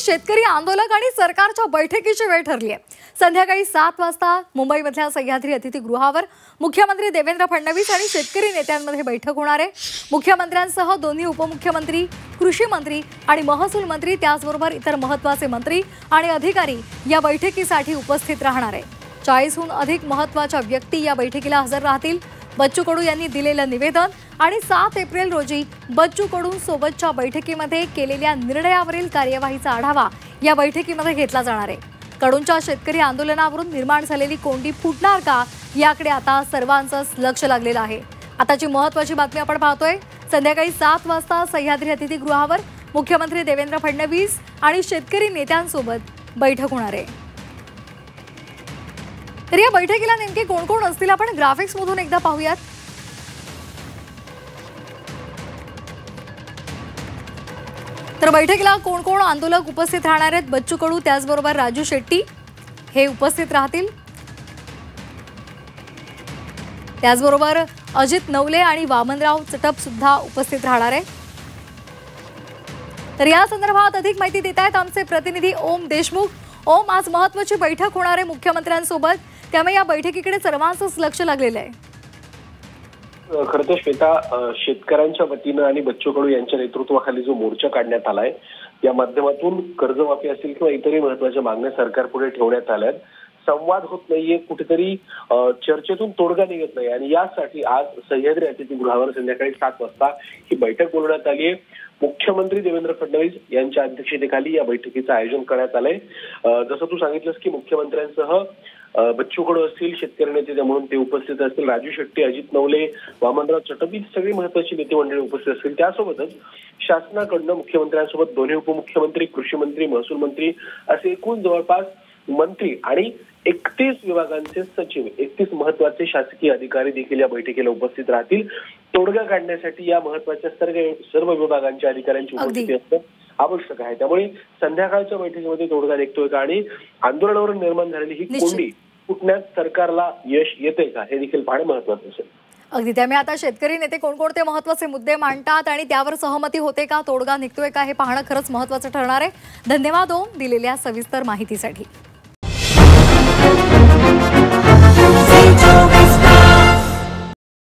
शेतकरी आंदोलक आणि सरकारच्या बैठकीची वेळ ठरली आहे। संध्याकाळी 7 वाजता मुंबईमधल्या सह्याद्री अतिथीगृहावर मुख्यमंत्री देवेंद्र फडणवीस आणि शेतकरी नेत्यांमध्ये बैठक होणार आहे। मुख्यमंत्र्यांसह दोन्ही उपमुख्यमंत्री, कृषी मंत्री आणि महसूल मंत्री त्याचबरोबर इतर महत्त्वाचे मंत्री आणि अधिकारी या बैठकीसाठी उपस्थित राहणार आहे। 40हून अधिक महत्त्वाच्या व्यक्ती या बैठकीला हजर राहतील। बच्चू कडू यांनी दिलेलं निवेदन आणि 7 एप्रिल रोजी बच्चू कडू सोबतच्या बैठकीमध्ये केलेल्या निर्णयावरील कार्यवाहीचा आढावा या बैठकीमध्ये घेतला जाणार आहे। कडूंच्या शेतकरी आंदोलनावरून निर्माण झालेली कोंडी फुटणार का याकडे आता सर्वांचंच लक्ष लागलेलं आहे। आताची महत्त्वाची बातमी आपण पाहतोय। संध्याकाळी 7 वाजता सह्याद्री अतिथीगृहावर मुख्यमंत्री देवेंद्र फडणवीस आणि शेतकरी नेत्यांसोबत बैठक होणार आहे। तर या बैठकीला नेमके कोण कोण असतील आपण ग्राफिक्स मधून एकदा पाहूयात। तर बैठकीला कोण कोण आंदोलक उपस्थित राहणार आहेत? बच्चू कडू त्याचबरोबर राजू शेट्टी हे उपस्थित राहतील। त्याचबरोबर अजित नवले आणि वामनराव चटप सुद्धा उपस्थित राहणार आहे। तर या संदर्भात अधिक माहिती देत आहेत आमचे प्रतिनिधी ओम देशमुख। ओम, आज महत्त्वाची बैठक होणार आहे मुख्यमंत्र्यांसोबत, त्यामुळे या बैठकीकडे सर्वांचंच लक्ष लागलेलं आहे। खरं तर श्वेता, शेतकऱ्यांच्या वतीनं आणि बच्चू कडू यांच्या नेतृत्वाखाली जो मोर्चा काढण्यात आलाय या माध्यमातून कर्जमाफी असेल किंवा इतरही महत्त्वाच्या मागण्या सरकारपुढे ठेवण्यात आल्यात। संवाद होत नाहीये, कुठेतरी चर्चेतून तोडगा निघत नाही आणि यासाठी आज सह्याद्री अतिथीगृहावर संध्याकाळी 7 वाजता ही बैठक बोलवण्यात आली आहे। मुख्यमंत्री देवेंद्र फडणवीस यांच्या अध्यक्षतेखाली या बैठकीचं आयोजन करण्यात आलंय। जसं तू सांगितलंस की मुख्यमंत्र्यांसह बच्चू कडू असतील, शेतकरी नेते म्हणून ते उपस्थित असतील, राजू शेट्टी, अजित नवले, वामनराव चटप ही सगळी महत्त्वाची नेते मंडळी उपस्थित असतील। त्यासोबतच शासनाकडनं मुख्यमंत्र्यांसोबत दोन्ही उपमुख्यमंत्री, कृषी मंत्री, महसूल मंत्री असे एकूण जवळपास मंत्री आणि 31 विभागांचे सचिव, 31 महत्त्वाचे शासकीय अधिकारी देखील या बैठकीला उपस्थित राहतील। तोडगा काढण्यासाठी या महत्त्वाच्या सर्व विभागांच्या अधिकाऱ्यांची उपस्थिती असणं आवश्यक आहे। त्यामुळे संध्याकाळच्या बैठकीमध्ये तोडगा निघतोय का आणि आंदोलनावरून निर्माण झालेली ही कोंडी फुटण्यात सरकारला यश येते का हे देखील पाहणे महत्त्वाचं असेल। अगदी, त्यामुळे आता शेतकरी नेते कोणकोणते महत्त्वाचे मुद्दे मांडतात आणि त्यावर सहमती होते का, तोडगा निघतोय का हे पाहणं खरंच महत्त्वाचं ठरणार आहे। धन्यवाद ओम दिलेल्या सविस्तर माहितीसाठी।